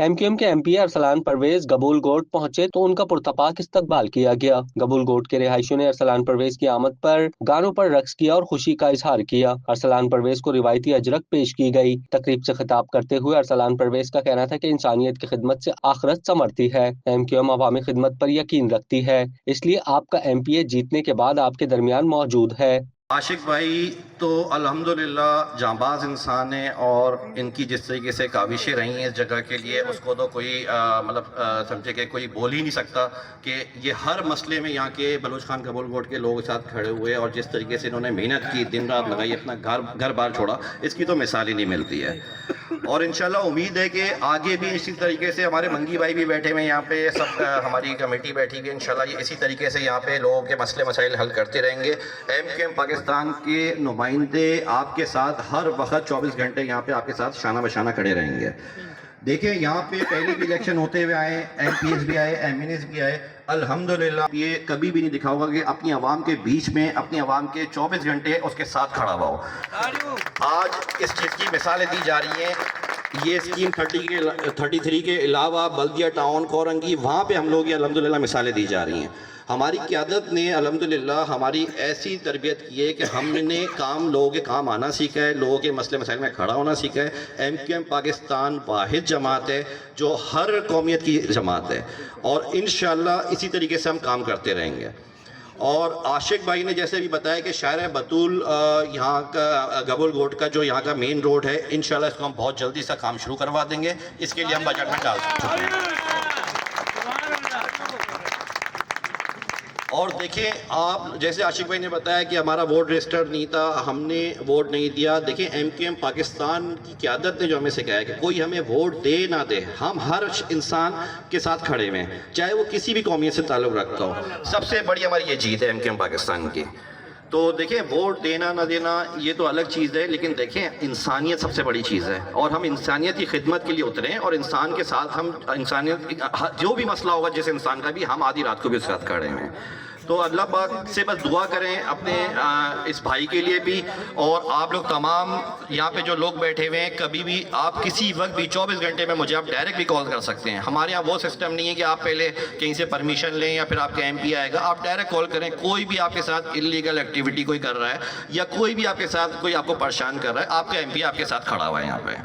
M Q M کے M P Arsalan Pervez Gabol گوٹ پہنچے تو ان کا پرتپاک استقبال کیا گیا۔ گبول گوٹ کے رہائشیوں نے ارسلان پرویز کی آمد پر گانوں پر رقص کیا اور خوشی کا اظہار کیا۔ ارسلان پرویز کو روایتی اجرک پیش کی گئی۔ تقریب سے خطاب کرتے ہوئے ارسلان پرویز کا کہنا تھا کہ انسانیت کی خدمت سے آخرت سنورتی ہے۔ ایم کیو ایم عوامی خدمت پر یقین رکھتی ہے، اس لیے آپ کا ایم پی اے جیتنے کے بعد آپ کے درمیان موجود ہے۔ عاشق بھائی تو الحمدللہ جانباز انسان ہیں، اور ان کی جس طریقے سے کاوشیں رہی ہیں اس جگہ کے لیے، اس کو تو کوئی سمجھے کہ کوئی بول ہی نہیں سکتا کہ یہ ہر مسئلے میں یہاں کے بلوچ خان گبول گوٹ کے لوگوں کے ساتھ کھڑے ہوئے، اور جس طریقے سے انہوں نے محنت کی، دن رات لگائی، اپنا گھر بار چھوڑا، اس کی تو مثال ہی نہیں ملتی ہے۔ اور انشاءاللہ امید ہے کہ آگے بھی اسی طریقے سے ہمارے منگی بھائی بھی بیٹھے ہوئے یہاں پہ، سب ہماری کمیٹی بیٹھی ہوئی ہے، انشاءاللہ یہ اسی طریقے سے یہاں پہ لوگوں کے مسئلے مسائل حل کرتے رہیں گے۔ ایم کیو ایم پاکستان کے نمائندے آپ کے ساتھ ہر وقت 24 گھنٹے یہاں پہ آپ کے ساتھ شانہ بشانہ کھڑے رہیں گے۔ دیکھیں یہاں پہ پہلے بھی الیکشن ہوتے ہوئے آئے، ایم پی ایس بھی آئے، ایم این ایس بھی آئے، الحمدللہ یہ کبھی بھی نہیں دکھا ہوگا کہ اپنی عوام کے بیچ میں، اپنی عوام کے 24 گھنٹے اس کے ساتھ کھڑا ہوا ہو۔ آج اس چیز کی مثالیں دی جا رہی ہیں۔ یہ اسکیم 33 کے علاوہ بلدیہ ٹاؤن کورنگی، وہاں پہ ہم لوگ یہ الحمدللہ مثالیں دی جا رہی ہیں۔ ہماری قیادت نے الحمدللہ ہماری ایسی تربیت کی ہے کہ ہم نے لوگوں کے کام آنا سیکھا ہے، لوگوں کے مسئلے مسائل میں کھڑا ہونا سیکھا ہے۔ ایم کیو ایم پاکستان واحد جماعت ہے جو ہر قومیت کی جماعت ہے، اور انشاءاللہ اسی طریقے سے ہم کام کرتے رہیں گے۔ اور عاشق بھائی نے جیسے بھی بتایا کہ شاعر بطول یہاں کا گبول گوٹ کا جو یہاں کا مین روڈ ہے، انشاءاللہ اس کو ہم بہت جلدی سے کام شروع کروا دیں گے، اس کے لیے ہم بجٹ میں ڈال چکے ہیں۔ اور دیکھیں آپ جیسے عاشق بھائی نے بتایا کہ ہمارا ووٹ رجسٹر نہیں تھا، ہم نے ووٹ نہیں دیا۔ دیکھیں ایم کیو ایم پاکستان کی قیادت نے جو ہمیں سے کہا ہے کہ کوئی ہمیں ووٹ دے نہ دے، ہم ہر انسان کے ساتھ کھڑے ہوئے ہیں، چاہے وہ کسی بھی قومیت سے تعلق رکھتا ہو۔ سب سے بڑی ہماری یہ جیت ہے ایم کیو ایم پاکستان کی۔ تو دیکھیں ووٹ دینا نہ دینا یہ تو الگ چیز ہے، لیکن دیکھیں انسانیت سب سے بڑی چیز ہے، اور ہم انسانیت کی خدمت کے لیے اتریں، اور انسان کے ساتھ ہم انسانیت جو بھی مسئلہ ہوگا جس انسان کا بھی، ہم آدھی رات کو بھی اس کے ساتھ کھڑے ہیں۔ تو اللہ پاک سے بس دعا کریں اپنے اس بھائی کے لیے بھی، اور آپ لوگ تمام یہاں پہ جو لوگ بیٹھے ہوئے ہیں، کبھی بھی آپ کسی وقت بھی 24 گھنٹے میں مجھے آپ ڈائریکٹ بھی کال کر سکتے ہیں۔ ہمارے یہاں وہ سسٹم نہیں ہے کہ آپ پہلے کہیں سے پرمیشن لیں یا پھر آپ کا ایم پی آئے گا، آپ ڈائریکٹ کال کریں۔ کوئی بھی آپ کے ساتھ انلیگل ایکٹیویٹی کوئی کر رہا ہے، یا کوئی بھی آپ کے ساتھ کوئی آپ کو پریشان کر رہا ہے، آپ کا ایم پی آپ کے ساتھ کھڑا ہوا ہے یہاں پہ۔